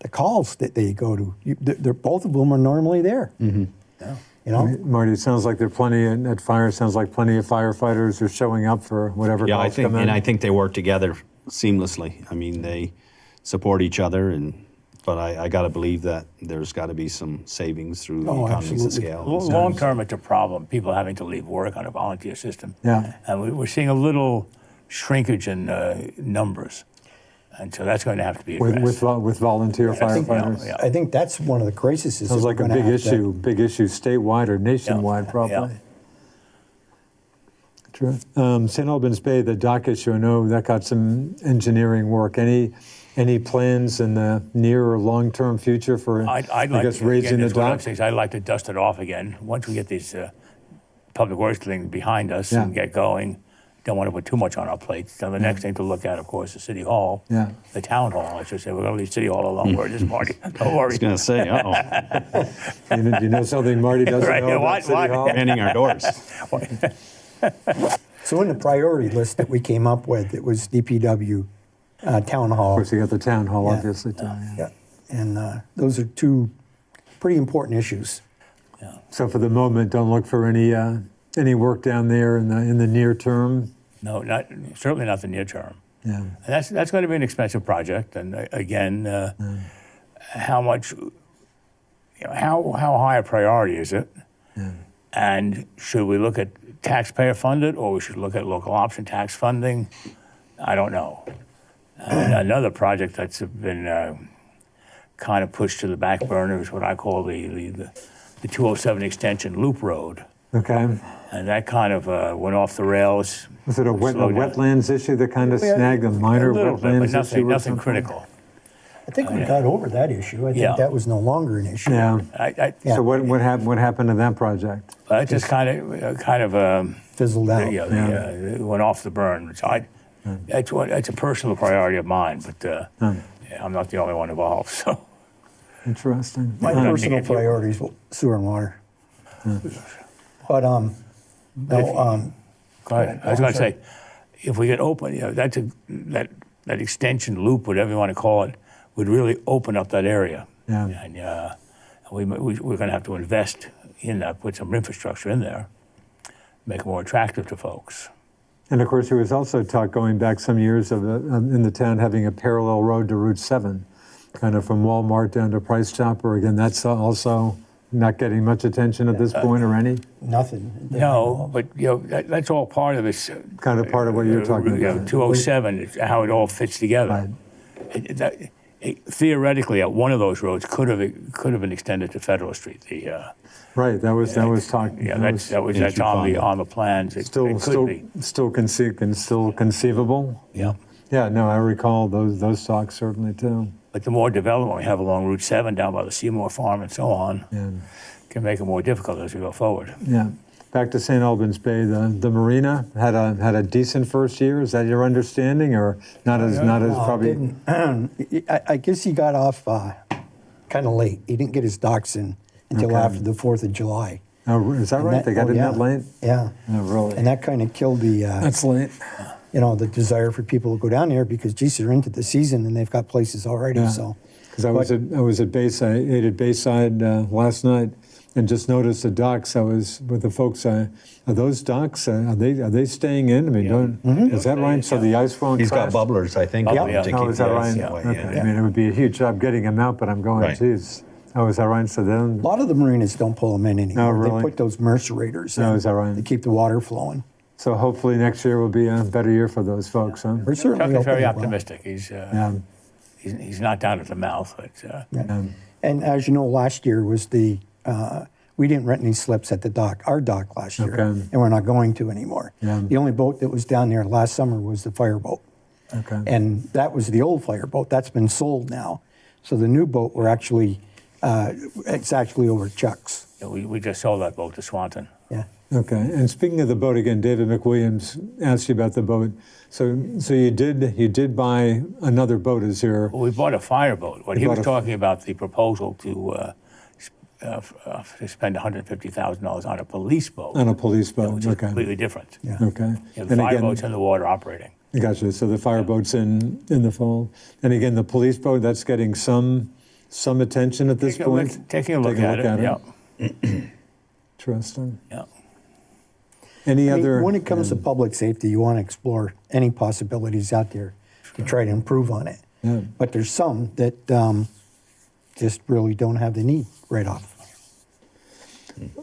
calls that they go to, they're both of them are normally there. Mm-hmm. Yeah. You know? Marty, it sounds like there are plenty, at fire, it sounds like plenty of firefighters are showing up for whatever Yeah, calls come in. and I think they work together seamlessly. I mean, they support each other, but I got to believe that there's got to be some savings through Oh, economies of absolutely. scale. Long term, it's a problem. People having to leave work on a volunteer system. Yeah. And we're seeing a little shrinkage in numbers. And so that's going to have to be addressed. With volunteer firefighters. Yeah. I think that's one of the crises. Sounds that like we're a gonna big have to- issue statewide or nationwide, Yeah. probably. True. St. Albans Bay, the dock issue, I know that got some engineering work. Any plans in the near or long-term future for, I'd I like guess, to, raising again, the that's what I'm dock? saying, is I'd like to dust it off again. Once we get these public works things behind us Yeah. and get going, don't want to put too much on our plate. So the next thing to look at, of course, is City Hall. Yeah. The town hall, I should say. We're going to leave City Hall alone. We're this party. Don't worry. I was going to say, You know something Marty doesn't Right, know yeah, about what- City what? Hall? manning our doors. So in the priority list that we came up with, it was DPW, Town Of Hall. course, you got the town hall, Yeah. obviously, too. Yeah. Yeah. And those are two pretty important issues. So for the moment, don't look for any work down there in the near term. No, certainly not the near term. Yeah. And that's going to be an expensive project. And again, how much, how high a priority is it? And should we look at taxpayer funded, or we should look at local option tax funding? I don't know. And another project that's been kind of pushed to the back burner is what I call the 207 extension loop road. Okay. And that kind of went off the rails. Was it a slowed down. wetlands issue that kind of snagged a minor A little bit, wetlands but issue nothing, or nothing something? critical. I think we got over that issue. I think Yeah. that was no longer an issue. Yeah. I Yeah. So what happened to that project? it just kind of Fizzled out. it went off the burn. So it's a personal priority of mine, but I'm not the only one involved. So Interesting. My Yeah. personal If you- priorities were sewer and water. But no, go ahead. I was going to say, if we could open, that extension loop, whatever you want to call it, would really open up that area. Yeah. And we're going to have to invest in that, put some infrastructure in there, make it more attractive to folks. And of course, there was also talk going back some years of in the town having a parallel road to Route 7, kind of from Walmart down to Price Chopper. Again, that's also not getting much attention at this point, or any? nothing. No, but that's all part of this. Kind of part of what you're talking about. 207, is how it all fits together. Theoretically, one of those roads could have been extended to Federal Street. Right, that was talk. Yeah, that's on the plans. It could be. Still conceivable. Yeah. Yeah, no, I recall those talks certainly too. But the more development we have along Route 7 down by the Seymour Farm and so on, Yeah. can make it more difficult as we go forward. Yeah. Back to St. Albans Bay, the marina had a decent first year. Is that your understanding, or not as probably? I guess he got off kind of late. He didn't get his docks in until Okay. after the 4th of July. Oh, is that And right? They got in yeah. that late? Yeah. Oh, really? And that kind of killed the late. the desire for people to go down there because, geez, they're into the season and they've got places already. Yeah. So, Because I was at Bayside, ate at Bayside last night, and just noticed the docks. I was with the folks. Are those docks? Are they staying in? I mean, is that right? So the ice won't. He's got crash? bubblers, I think, Yeah. to Oh, keep Oh, is that the right? ice away. Okay. Yeah. I mean, it would be a huge job getting them out, but I'm going, Right. geez, Oh, is that right? So A then, lot of the marinas don't pull them in anymore. really? They put those mercerators in. Oh, is that right? To keep the water flowing. so hopefully next year will be a better year for those folks, huh? We're certainly Chuck is hoping very it will. optimistic. Yeah. He's not down at the mouth, but And as you know, last year was the, we didn't rent any slips at the dock, our dock last year, Okay. and we're not going to anymore. Yeah. The only boat that was down there last summer was the fireboat. Okay. And that was the old fireboat. That's been sold now. So the new boat, we're actually, it's actually over Chuck's. we just sold that boat to Swanton. Yeah. Okay. And speaking of the boat again, David McWilliams asked you about the boat. So you did buy another boat as your Well, we bought a fireboat. What he bought was a- talking about, the proposal to spend $150,000 on a police boat, on a police boat. which is Okay. completely different. Yeah. Okay. You know, the fireboat's in the water operating. Gotcha. So the fireboat's in the fold. And again, the police boat, that's getting some attention at this point. Taking a look at it. Yeah. Interesting. Yeah. Any I mean, other? when it comes to public safety, you want to explore any possibilities out there to try to improve on it. Yeah. But there's some that just really don't have the need right off.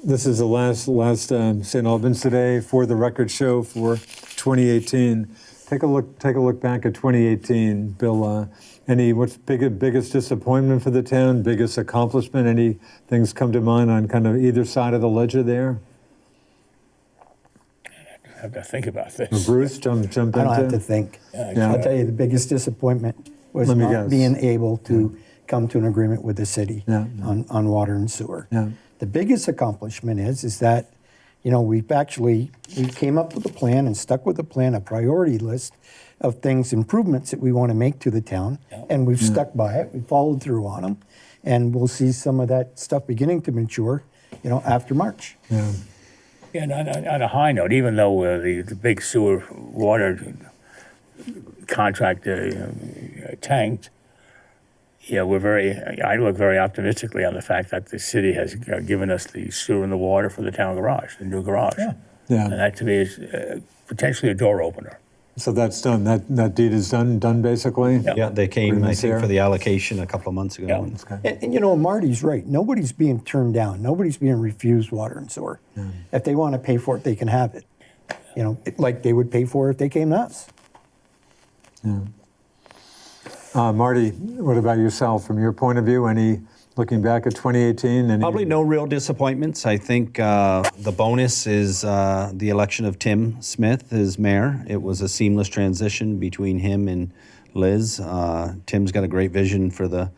This is the last St. Albans today for the record show for 2018. Take a look back at 2018, Bill. What's biggest disappointment for the town? Biggest accomplishment? Any things come to mind on kind of either side of the ledger there? I have to think about this. Bruce, jump into. I don't have to think. Yeah. I'll tell you, the biggest disappointment was Let me not guess. being able to come to an agreement with the city Yeah. on water and sewer. Yeah. The biggest accomplishment is that, we came up with a plan and stuck with the plan, a priority list of things, improvements that we want to make to the town, and we've stuck by it. We followed through on them, and we'll see some of that stuff beginning to mature, after March. Yeah. Yeah, and on a high note, even though the big sewer water contract tanked, I look very optimistically on the fact that the city has given us the sewer and the water for the town garage, the new garage. Yeah. And Yeah. that to me is potentially a door opener. So that's done. That deed is done basically. Yeah. Yeah, they came, I Agreements think, there. for the allocation a couple of months ago. Yeah. and- And Marty's right. Nobody's being turned down. Nobody's being refused water and sewer. If they want to pay for it, they can have it. Like they would pay for it if they came to us. Marty, what about yourself? From your point of view, looking back at 2018? Probably no real disappointments. I think the bonus is the election of Tim Smith as mayor. It was a seamless transition between him and Liz. Tim's got a great vision for the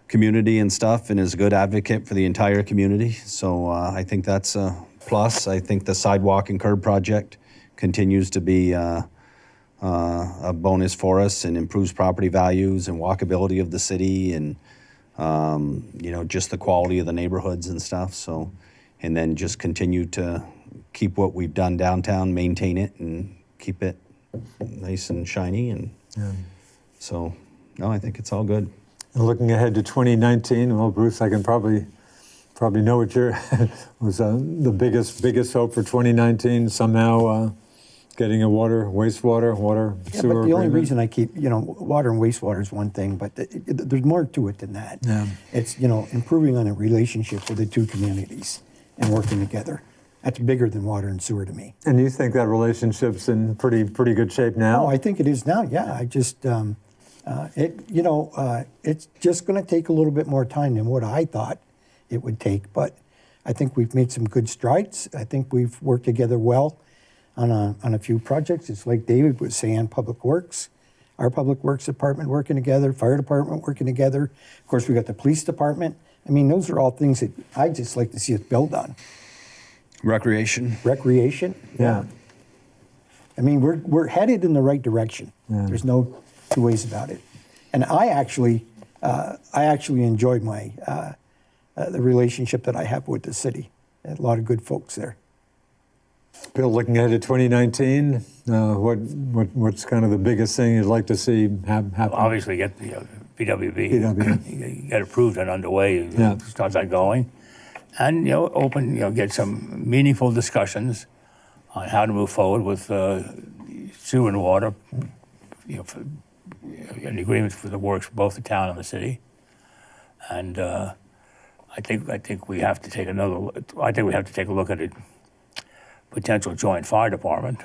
community and stuff and is a good advocate for the entire community. So I think that's a plus. I think the sidewalk and curb project continues to be a bonus for us and improves property values and walkability of the city and just the quality of the neighborhoods and stuff. So, and then just continue to keep what we've done downtown, maintain it, and keep it nice and shiny. And so, no, I think it's all good. And looking ahead to 2019, well, Bruce, I can probably know what your was the biggest hope for 2019. Somehow getting a wastewater, Yeah, sewer. but the only agreement. reason I keep, water and wastewater is one thing, but there's more to it than that. Yeah. It's, improving on a relationship with the two communities and working together. That's bigger than water and sewer to me. And you think that relationship's in pretty good shape now? Oh, I think it is now, yeah. I just, it's just going to take a little bit more time than what I thought it would take, but I think we've made some good strides. I think we've worked together well on a few projects. It's like David was saying, Public Works, our Public Works Department working together, Fire Department working together. Of course, we got the Police Department. I mean, those are all things that I just like to see us build on. Recreation. Recreation. Yeah. I mean, we're headed in the right direction. There's no two ways about it. And I actually enjoyed my the relationship that I have with the city. A lot of good folks there. Bill, looking ahead to 2019, what's kind of the biggest thing you'd like to see happen? Obviously, get the PWB. PWB. Get approved and underway. Yeah. Start that going, and get some meaningful discussions on how to move forward with sewer and water. An agreement for the works for both the town and the city, and I think we have to take I think we have to take a look at a potential joint fire department.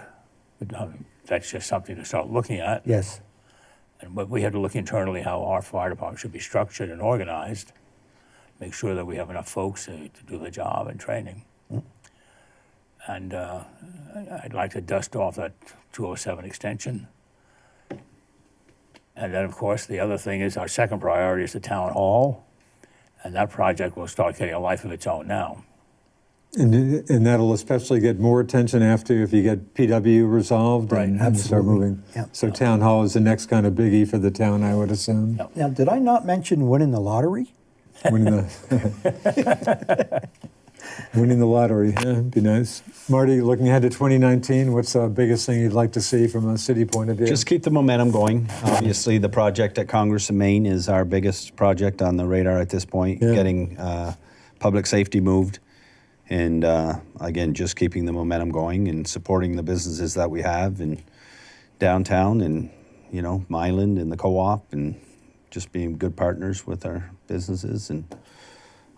That's just something to start looking at. Yes. But we have to look internally how our fire department should be structured and organized. Make sure that we have enough folks to do the job and training. And I'd like to dust off that 207 extension. And then, of course, the other thing is our second priority is the town hall. And that project will start getting a life of its own now. And that'll especially get more attention after if you get PW resolved Right, and start absolutely. moving. Yeah. So town hall is the next kind of biggie for the town, I would assume. Yep. Now, did I not mention winning the lottery? Winning the winning the lottery, yeah, it'd be nice. Marty, looking ahead to 2019, what's the biggest thing you'd like to see from a city point of view? Just keep the momentum going. Obviously, the project at Congress and Maine is our biggest project on the radar at this point, Yeah. getting public safety moved. And again, just keeping the momentum going and supporting the businesses that we have in downtown and, Myland and the co-op, and just being good partners with our businesses. And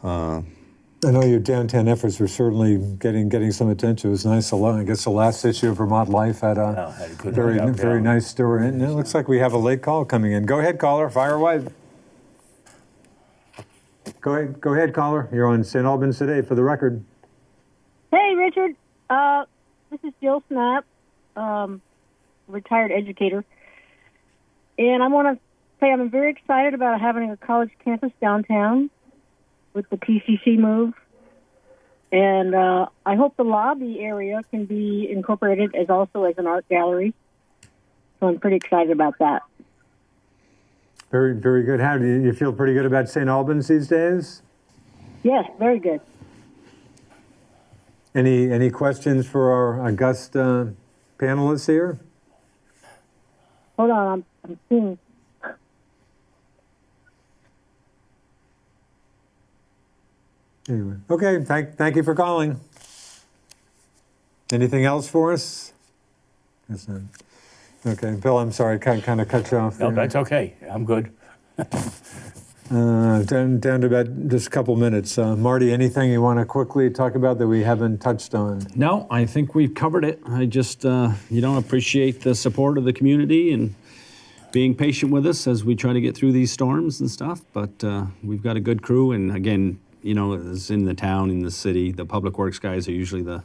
I know your downtown efforts were certainly getting some attention. It was nice. I guess the last issue of Vermont Life had a Had a good very write-up, very yeah. nice story. And it looks like we have a late call coming in. Go ahead, caller. Fire away. Go ahead, caller. You're on St. Albans today for the record. Hey, Richard. This is Jill Snap, retired educator. And I want to say I'm very excited about having a college campus downtown with the PCC move. And I hope the lobby area can be incorporated as also as an art gallery. So I'm pretty excited about that. Very, very good. How do you feel pretty good about St. Albans these days? Yes, very good. Any questions for our august panelists here? Hold on, I'm seeing. Anyway, okay. Thank you for calling. Anything else for us? Yes, no. Okay, Bill. I'm sorry, kind of cut you off. No, there. that's okay. I'm good. Down to about just a couple minutes. Marty, anything you want to quickly talk about that we haven't touched on? no, I think we've covered it. I just, appreciate the support of the community and being patient with us as we try to get through these storms and stuff. But we've got a good crew. And again, as in the town, in the city, the public works guys are usually the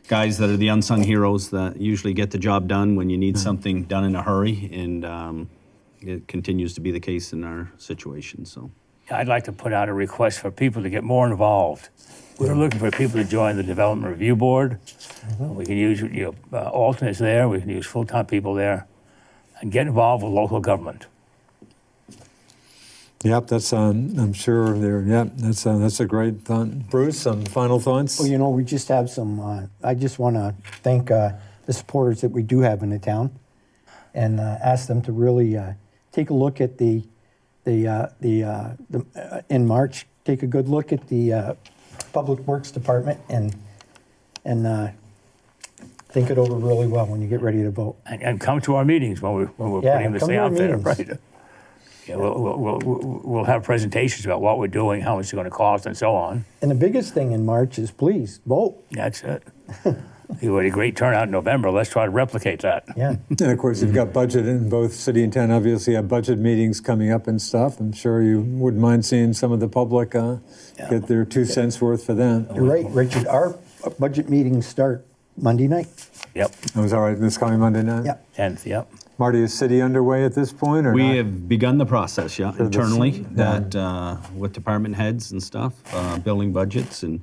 guys that are the unsung heroes that usually get the job done when you need something done in a hurry. And it continues to be the case in our situation. So I'd like to put out a request for people to get more involved. We're looking for people to join the Development Review Board. We can use alternates there. We can use full-time people there, and get involved with local government. Yep, that's. I'm sure there. Yep, that's a great thought. Bruce, some final thoughts? Well, we just have some. I just want to thank the supporters that we do have in the town, and ask them to really take a look at the in March. Take a good look at the Public Works Department and think it over really well when you get ready to vote. And come to our meetings when we're Yeah, putting this come thing to our out there, meetings. right? Yeah, we'll have presentations about what we're doing, how much it's going to cost, and so on. And the biggest thing in March is please vote. That's it. You had a great turnout in November. Let's try to replicate that. Yeah. And of course, you've got budget in both city and town. Obviously, have budget meetings coming up and stuff. I'm sure you wouldn't mind seeing some of the public get their 2 cents worth for that. You're right, Richard. Our budget meetings start Monday night. Yep. That was all right this coming Monday night? Yeah. 10th, yep. Marty, is city underway at this point, or we not? have begun the process, this- internally, that with department heads and stuff, building budgets, and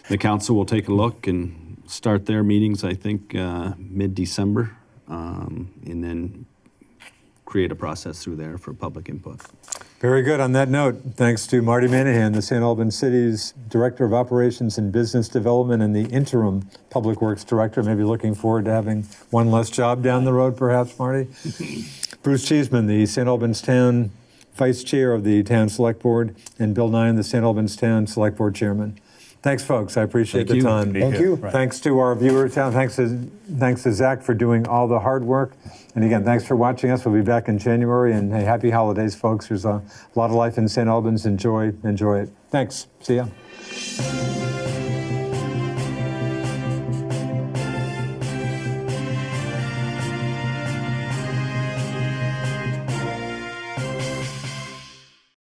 the council will take a look and start their meetings, I think, mid-December, and then create a process through there for public input. Very good. On that note, thanks to Marty Manahan, the St. Albans City's Director of Operations and Business Development and the interim Public Works Director. Maybe looking forward to having one less job down the road, perhaps, Marty. Bruce Cheeseman, the St. Albans Town Vice Chair of the Town Select Board, and Bill Nihan, the St. Albans Town Select Board Chairman. Thanks, folks. I appreciate Thank the you. time. Thank you. Right. Thanks to our viewers. Thanks to Zach for doing all the hard work. And again, thanks for watching us. We'll be back in January. And hey, happy holidays, folks. There's a lot of life in St. Albans. Enjoy it. Thanks. See ya.